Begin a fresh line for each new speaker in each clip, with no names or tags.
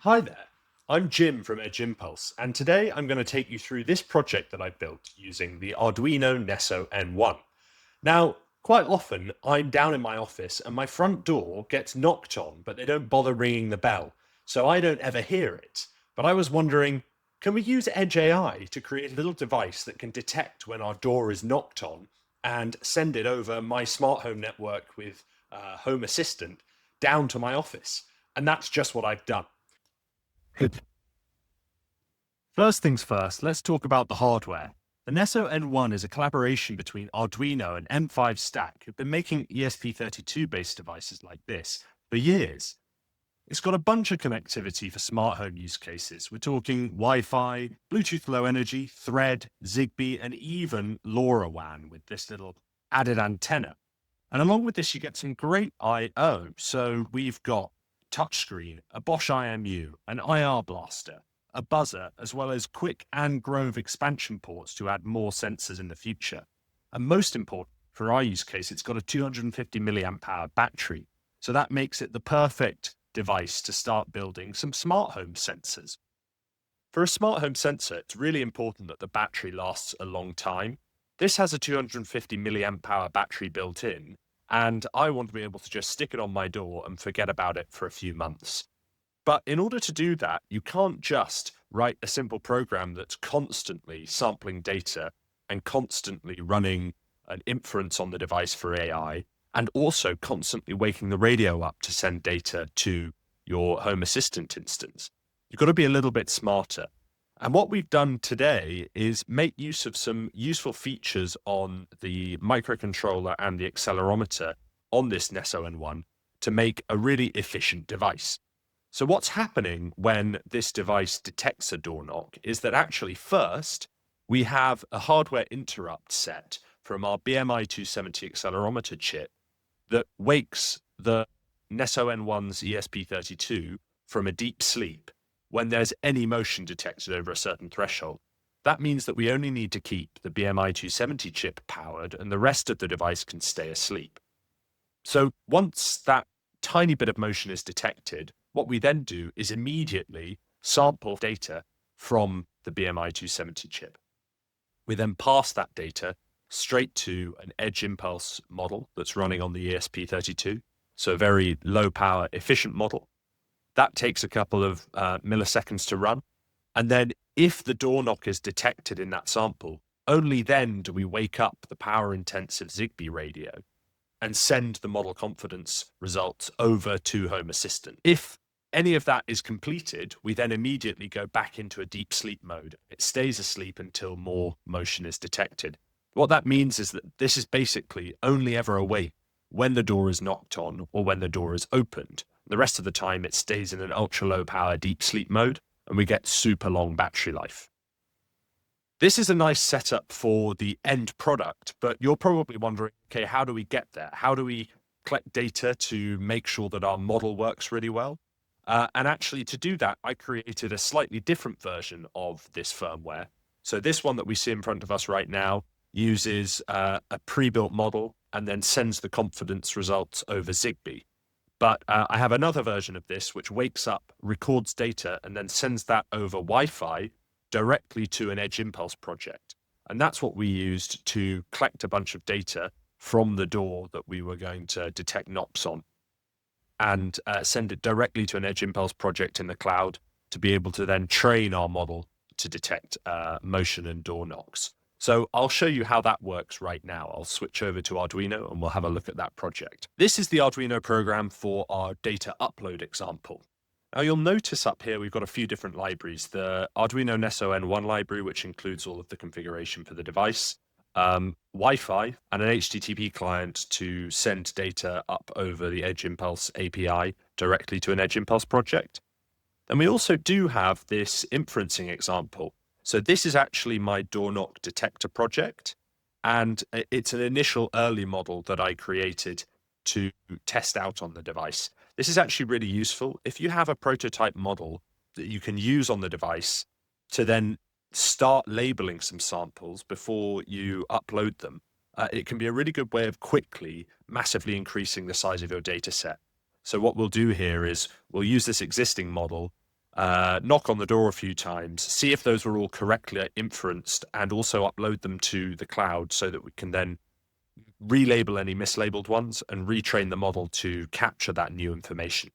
Hi there, I'm Jim from Edge Impulse, and today I'm going to take you through this project that I built using the Arduino Nesso N1. Now, quite often I'm down in my office and my front door gets knocked on, but they don't bother ringing the bell, so I don't ever hear it. But I was wondering, can we use Edge AI to create a little device that can detect when our door is knocked on and send it over my smart home network with Home Assistant down to my office? And that's just what I've done.
First things first, let's talk about the hardware. The Nesso N1 is a collaboration between Arduino and M5 Stack, who've been making ESP32-based devices like this for years. It's got a bunch of connectivity for smart home use cases. We're talking Wi-Fi, Bluetooth Low Energy, Thread, Zigbee, and even LoRaWAN with this little added antenna. And along with this, you get some great I/O. So we've got touchscreen, a Bosch IMU, an IR blaster, a buzzer, as well as Quick and Grove expansion ports to add more sensors in the future. And most important, for our use case, it's got a 250 milliamp hour battery. So that makes it the perfect device to start building some smart home sensors. For a smart home sensor, it's really important that the battery lasts a long time. This has a 250 milliamp hour battery built in, and I want to be able to just stick it on my door and forget about it for a few months. But in order to do that, you can't just write a simple program that's constantly sampling data and constantly running an inference on the device for AI, and also constantly waking the radio up to send data to your Home Assistant instance. You've got to be a little bit smarter. And what we've done today is make use of some useful features on the microcontroller and the accelerometer on this Nesso N1 to make a really efficient device. So what's happening when this device detects a door knock is that actually first, we have a hardware interrupt set from our BMI 270 accelerometer chip that wakes the Nesso N1's ESP32 from a deep sleep when there's any motion detected over a certain threshold. That means that we only need to keep the BMI 270 chip powered and the rest of the device can stay asleep. So once that tiny bit of motion is detected, what we then do is immediately sample data from the BMI 270 chip. We then pass that data straight to an Edge Impulse model that's running on the ESP32, so a very low power, efficient model. That takes a couple of milliseconds to run. And then if the door knock is detected in that sample, only then do we wake up the power intensive Zigbee radio and send the model confidence results over to Home Assistant. If any of that is completed, we then immediately go back into a deep sleep mode. It stays asleep until more motion is detected. What that means is that this is basically only ever awake when the door is knocked on or when the door is opened. The rest of the time, it stays in an ultra low power deep sleep mode, and we get super long battery life. This is a nice setup for the end product, but you're probably wondering, okay, how do we get there? How do we collect data to make sure that our model works really well? And actually, to do that, I created a slightly different version of this firmware. So this one that we see in front of us right now uses a pre-built model and then sends the confidence results over Zigbee. But I have another version of this which wakes up, records data, and then sends that over Wi-Fi directly to an Edge Impulse project. And that's what we used to collect a bunch of data from the door that we were going to detect knocks on and send it directly to an Edge Impulse project in the cloud to be able to then train our model to detect motion and door knocks. So I'll show you how that works right now. I'll switch over to Arduino and we'll have a look at that project. This is the Arduino program for our data upload example. Now you'll notice up here we've got a few different libraries. The Arduino Nesso N1 library, which includes all of the configuration for the device, Wi-Fi, and an HTTP client to send data up over the Edge Impulse API directly to an Edge Impulse project. And we also do have this inferencing example. So this is actually my door knock detector project, and it's an initial early model that I created to test out on the device. This is actually really useful. If you have a prototype model that you can use on the device to then start labeling some samples before you upload them, it can be a really good way of quickly, massively increasing the size of your data set. So what we'll do here is we'll use this existing model, knock on the door a few times, see if those were all correctly inferenced, and also upload them to the cloud so that we can then relabel any mislabeled ones and retrain the model to capture that new information.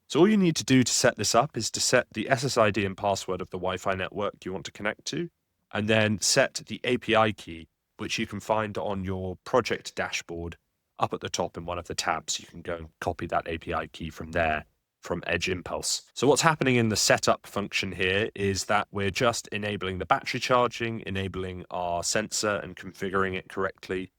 So all you need to do to set this up is to set the SSID and password of the Wi-Fi network you want to connect to, and then set the API key, which you can find on your project dashboard up at the top in one of the tabs. You can go and copy that API key from there, from Edge Impulse. So what's happening in the setup function here is that we're just enabling the battery charging, enabling our sensor and configuring it correctly,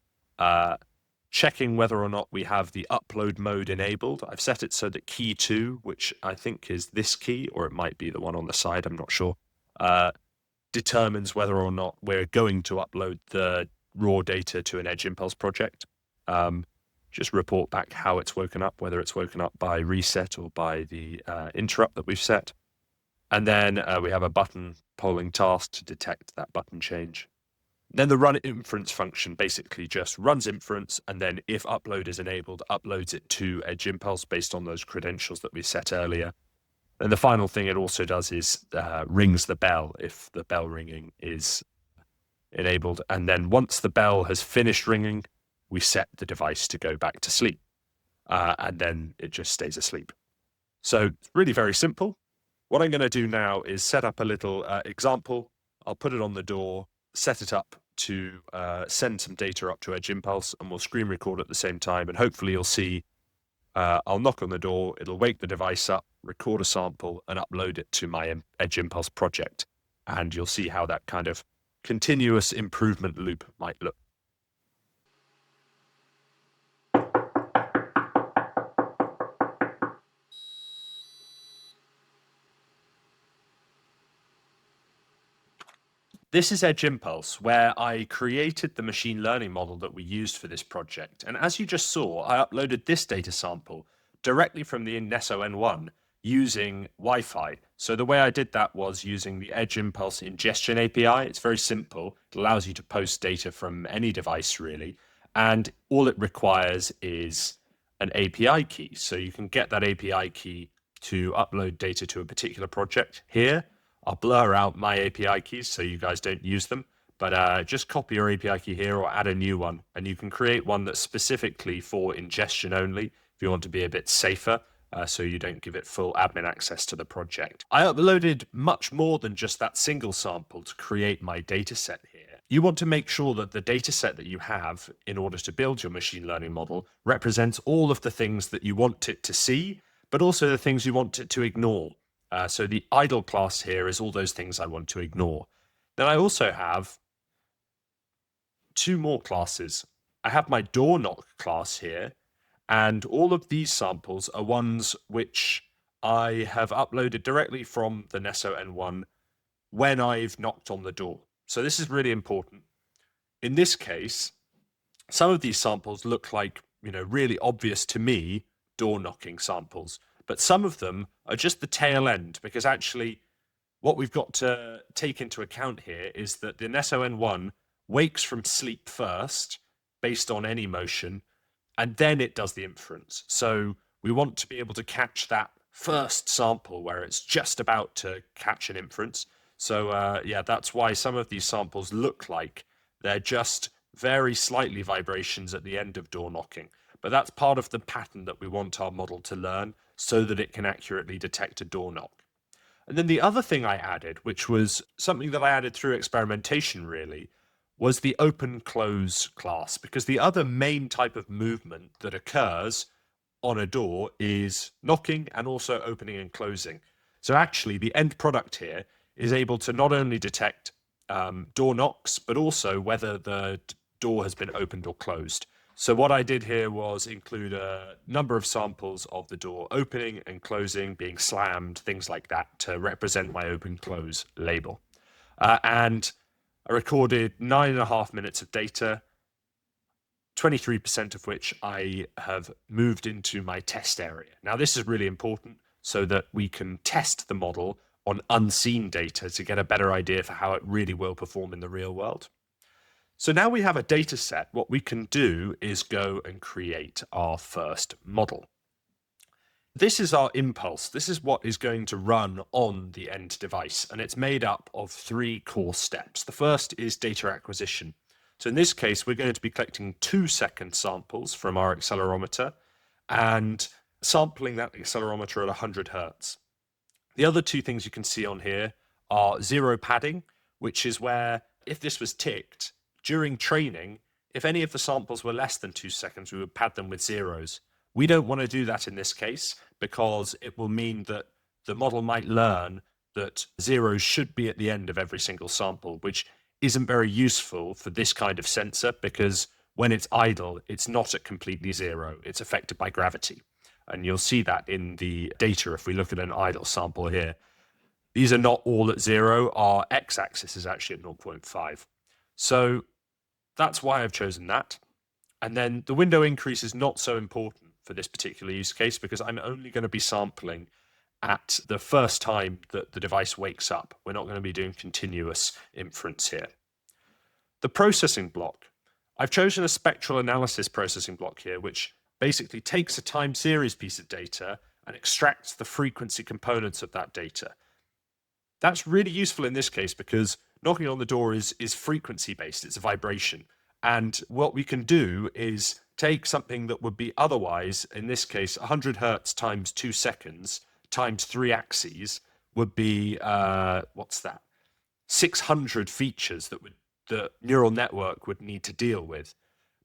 checking whether or not we have the upload mode enabled. I've set it so that key 2, which I think is this key, or it might be the one on the side, I'm not sure, determines whether or not we're going to upload the raw data to an Edge Impulse project. Just report back how it's woken up, whether it's woken up by reset or by the interrupt that we've set. And then we have a button polling task to detect that button change. Then the run inference function basically just runs inference, and then if upload is enabled, uploads it to Edge Impulse based on those credentials that we set earlier. And the final thing it also does is rings the bell if the bell ringing is enabled. And then once the bell has finished ringing, we set the device to go back to sleep. And then it just stays asleep. So it's really very simple. What I'm going to do now is set up a little example. I'll put it on the door, set it up to send some data up to Edge Impulse, and we'll screen record at the same time. And hopefully you'll see I'll knock on the door, it'll wake the device up, record a sample, and upload it to my Edge Impulse project. And you'll see how that kind of continuous improvement loop might look. This is Edge Impulse, where I created the machine learning model that we used for this project. And as you just saw, I uploaded this data sample directly from the Nesso N1 using Wi-Fi. So the way I did that was using the Edge Impulse ingestion API. It's very simple. It allows you to post data from any device, really. And all it requires is an API key. So you can get that API key to upload data to a particular project here. I'll blur out my API keys so you guys don't use them, but just copy your API key here or add a new one, and you can create one that's specifically for ingestion only if you want to be a bit safer, so you don't give it full admin access to the project. I uploaded much more than just that single sample to create my dataset here. You want to make sure that the dataset that you have in order to build your machine learning model represents all of the things that you want it to see, but also the things you want it to ignore. So the idle class here is all those things I want to ignore. Then I also have two more classes. I have my door knock class here, and all of these samples are ones which I have uploaded directly from the Nesso N1 when I've knocked on the door. So this is really important. In this case, some of these samples look like, really obvious to me door knocking samples. But some of them are just the tail end, because actually what we've got to take into account here is that the Nesso N1 wakes from sleep first, based on any motion, and then it does the inference. So we want to be able to catch that first sample where it's just about to catch an inference. So yeah, that's why some of these samples look like they're just very slightly vibrations at the end of door knocking. But that's part of the pattern that we want our model to learn so that it can accurately detect a door knock. And then the other thing I added, which was something that I added through experimentation really, was the open-close class, because the other main type of movement that occurs on a door is knocking and also opening and closing. So actually the end product here is able to not only detect door knocks, but also whether the door has been opened or closed. So what I did here was include a number of samples of the door opening and closing, being slammed, things like that, to represent my open-close label. And I recorded 9.5 minutes of data, 23% of which I have moved into my test area. Now, this is really important so that we can test the model on unseen data to get a better idea for how it really will perform in the real world. So now we have a data set. What we can do is go and create our first model.
This is our impulse. This is what is going to run on the end device, and it's made up of 3 core steps. The first is data acquisition. So in this case, we're going to be collecting 2-second samples from our accelerometer and sampling that accelerometer at 100 hertz. The other 2 things you can see on here are zero padding, which is where, if this was ticked, during training, if any of the samples were less than 2 seconds, we would pad them with zeros. We don't want to do that in this case because it will mean that the model might learn that zeros should be at the end of every single sample, which isn't very useful for this kind of sensor because when it's idle, it's not at completely zero. It's affected by gravity. And you'll see that in the data if we look at an idle sample here. These are not all at 0. Our x-axis is actually at 0.5. So that's why I've chosen that. And then the window increase is not so important for this particular use case because I'm only going to be sampling at the first time that the device wakes up. We're not going to be doing continuous inference here. The processing block. I've chosen a spectral analysis processing block here, which basically takes a time series piece of data and extracts the frequency components of that data. That's really useful in this case because knocking on the door is frequency based, it's a vibration. And what we can do is take something that would be otherwise, in this case, 100 hertz times 2 seconds times 3 axes would be, 600 features that the neural network would need to deal with.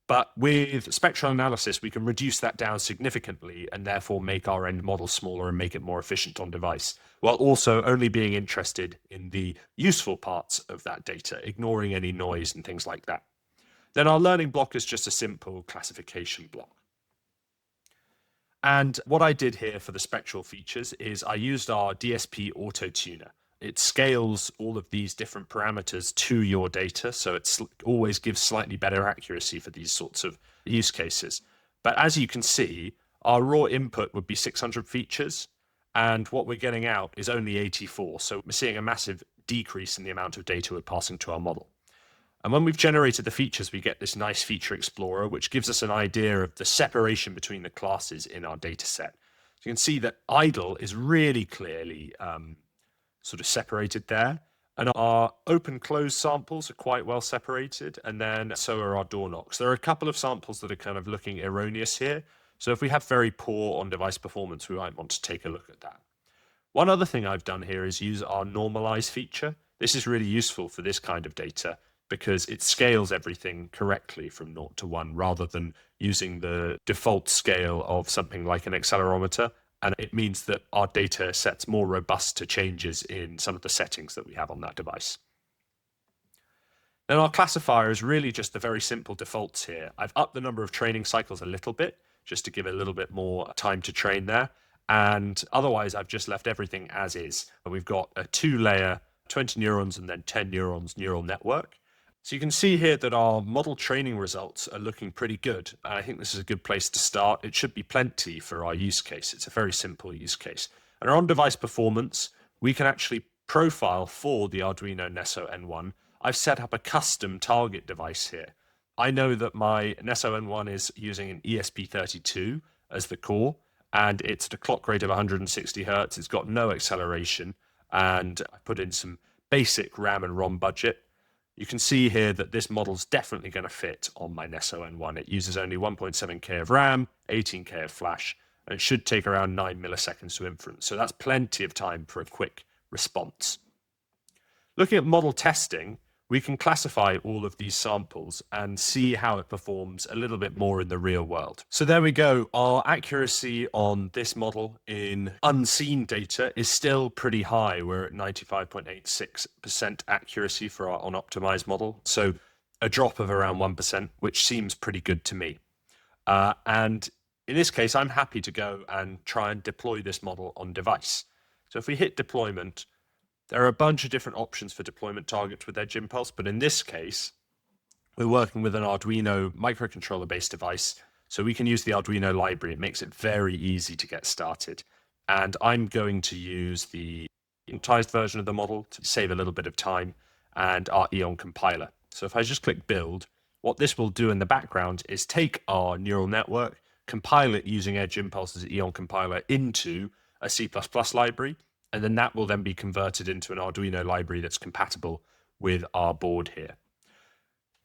But with spectral analysis, we can reduce that down significantly and therefore make our end model smaller and make it more efficient on device, while also only being interested in the useful parts of that data, ignoring any noise and things like that. Then our learning block is just a simple classification block. And what I did here for the spectral features is I used our DSP auto tuner. It scales all of these different parameters to your data, so it always gives slightly better accuracy for these sorts of use cases. But as you can see, our raw input would be 600 features, and what we're getting out is only 84. So we're seeing a massive decrease in the amount of data we're passing to our model. And when we've generated the features, we get this nice feature explorer, which gives us an idea of the separation between the classes in our data set. So you can see that idle is really clearly sort of separated there. And our open-close samples are quite well separated, and then so are our door knocks. There are a couple of samples that are kind of looking erroneous here. So if we have very poor on-device performance, we might want to take a look at that. One other thing I've done here is use our normalize feature. This is really useful for this kind of data because it scales everything correctly from 0 to 1 rather than using the default scale of something like an accelerometer. And it means that our data set's more robust to changes in some of the settings that we have on that device. Then our classifier is really just the very simple defaults here. I've upped the number of training cycles a little bit, just to give it a little bit more time to train there. And otherwise, I've just left everything as is. We've got a 2-layer, 20 neurons and then 10 neurons neural network. So you can see here that our model training results are looking pretty good. And I think this is a good place to start. It should be plenty for our use case. It's a very simple use case. And our on-device performance, we can actually profile for the Arduino Nesso N1. I've set up a custom target device here. I know that my Nesso N1 is using an ESP32 as the core, and it's at a clock rate of 160 hertz. It's got no acceleration, and I put in some basic RAM and ROM budget. You can see here that this model's definitely going to fit on my Nesso N1. It uses only 1.7K of RAM, 18K of flash, and it should take around 9 milliseconds to inference. So that's plenty of time for a quick response. Looking at model testing, we can classify all of these samples and see how it performs a little bit more in the real world. So there we go. Our accuracy on this model in unseen data is still pretty high. We're at 95.86% accuracy for our unoptimized model. So a drop of around 1%, which seems pretty good to me. And in this case, I'm happy to go and try and deploy this model on device. So if we hit deployment, there are a bunch of different options for deployment targets with Edge Impulse, but in this case, we're working with an Arduino microcontroller-based device, so we can use the Arduino library. It makes it very easy to get started. And I'm going to use the unitized version of the model to save a little bit of time, and our Eon compiler. So if I just click Build, what this will do in the background is take our neural network,
compile it using Edge Impulse's Eon compiler into a C++ library, and then that will then be converted into an Arduino library that's compatible with our board here.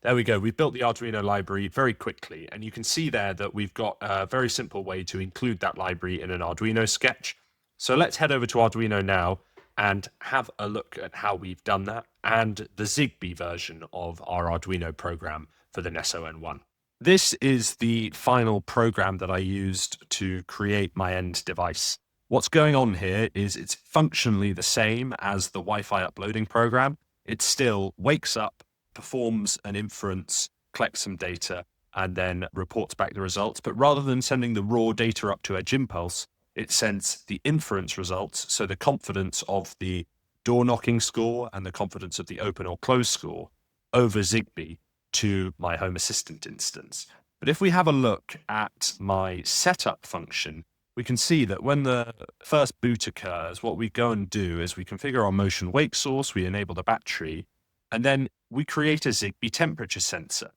There we go. We've built the Arduino library very quickly, and you can see there that we've got a very simple way to include that library in an Arduino sketch. So let's head over to Arduino now and have a look at how we've done that and the Zigbee version of our Arduino program for the Nesso N1. This is the final program that I used to create my end device. What's going on here is it's functionally the same as the Wi-Fi uploading program. It still wakes up, performs an inference, collects some data, and then reports back the results. But rather than sending the raw data up to Edge Impulse, it sends the inference results, so the confidence of the door knocking score and the confidence of the open or close score, over Zigbee to my Home Assistant instance. But if we have a look at my setup function, we can see that when the first boot occurs, what we go and do is we configure our motion wake source, we enable the battery, and then we create a Zigbee temperature sensor.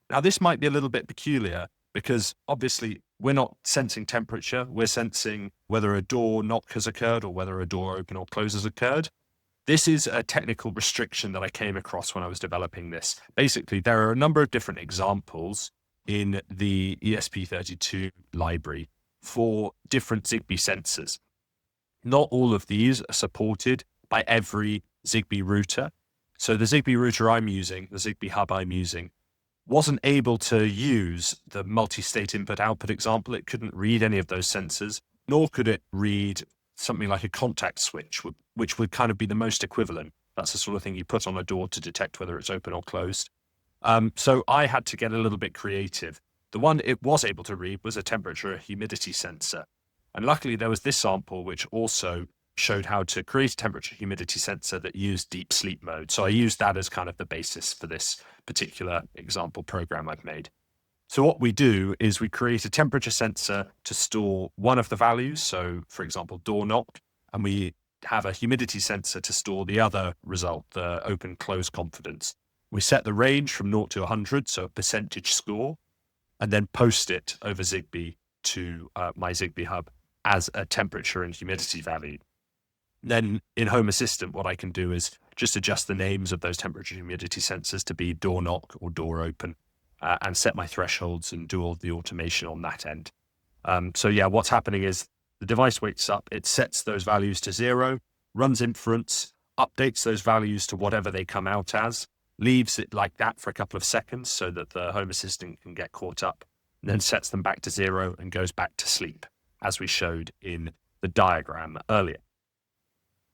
Now, this might be a little bit peculiar because obviously we're not sensing temperature. We're sensing whether a door knock has occurred or whether a door open or close has occurred. This is a technical restriction that I came across when I was developing this. Basically, there are a number of different examples in the ESP32 library for different Zigbee sensors. Not all of these are supported by every Zigbee router. So the Zigbee router I'm using, the Zigbee hub I'm using, wasn't able to use the multi-state input-output example. It couldn't read any of those sensors, nor could it read something like a contact switch, which would kind of be the most equivalent. That's the sort of thing you put on a door to detect whether it's open or closed. So I had to get a little bit creative. The one it was able to read was a temperature and humidity sensor. And luckily there was this sample which also showed how to create a temperature humidity sensor that used deep sleep mode. So I used that as kind of the basis for this particular example program I've made. So what we do is we create a temperature sensor to store one of the values. So for example, door knock, and we have a humidity sensor to store the other result, the open close confidence. We set the range from 0 to 100, so a percentage score, and then post it over Zigbee to my Zigbee hub as a temperature and humidity value. Then in Home Assistant, what I can do is just adjust the names of those temperature and humidity sensors to be door knock or door open, and set my thresholds and do all the automation on that end. So yeah, what's happening is the device wakes up, it sets those values to 0, runs inference, updates those values to whatever they come out as, leaves it like that for a couple of seconds so that the Home Assistant can get caught up, and then sets them back to 0 and goes back to sleep, as we showed in the diagram earlier.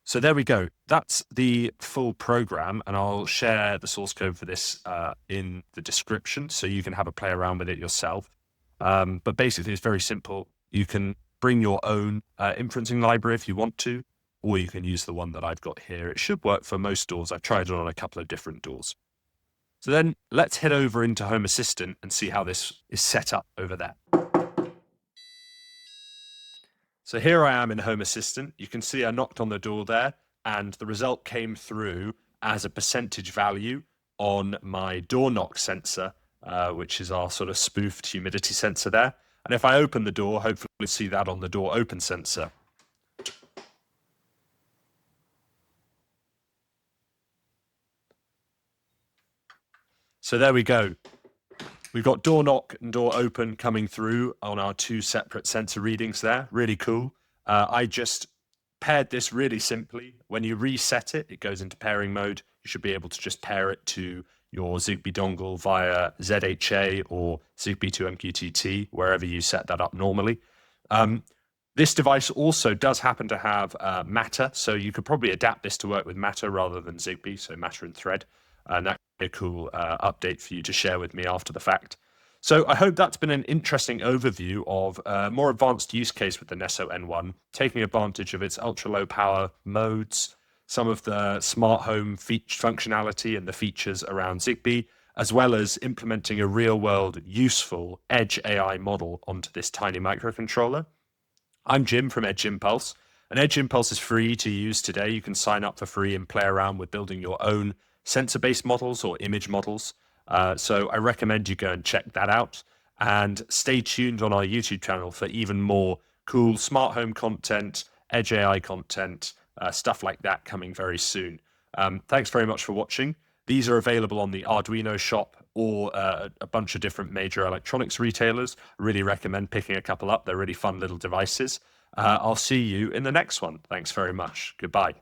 So there we go. That's the full program, and I'll share the source code for this in the description so you can have a play around with it yourself. But basically, it's very simple. You can bring your own inferencing library if you want to, or you can use the one that I've got here. It should work for most doors. I've tried it on a couple of different doors. So then let's head over into Home Assistant and see how this is set up over there. So here I am in Home Assistant. You can see I knocked on the door there, and the result came through as a percentage value on my door knock sensor, which is our sort of spoofed humidity sensor there. And if I open the door, hopefully you'll see that on the door open sensor. So there we go. We've got door knock and door open coming through on our two separate sensor readings there. Really cool. I just paired this really simply. When you reset it, it goes into pairing mode. You should be able to just pair it to your Zigbee dongle via ZHA or Zigbee to MQTT, wherever you set that up normally. This device also does happen to have Matter, so you could probably adapt this to work with Matter rather than Zigbee, so Matter and Thread. And that could be a cool update for you to share with me after the fact. So I hope that's been an interesting overview of a more advanced use case with the Nesso N1, taking advantage of its ultra-low power modes, some of the smart home functionality and the features around Zigbee, as well as implementing a real-world useful Edge AI model onto this tiny microcontroller. I'm Jim from Edge Impulse, and Edge Impulse is free to use today. You can sign up for free and play around with building your own sensor-based models or image models. So I recommend you go and check that out. And stay tuned on our YouTube channel for even more cool smart home content, Edge AI content, stuff like that coming very soon. Thanks very much for watching. These are available on the Arduino shop or a bunch of different major electronics retailers. Really recommend picking a couple up. They're really fun little devices. I'll see you in the next one. Thanks very much. Goodbye.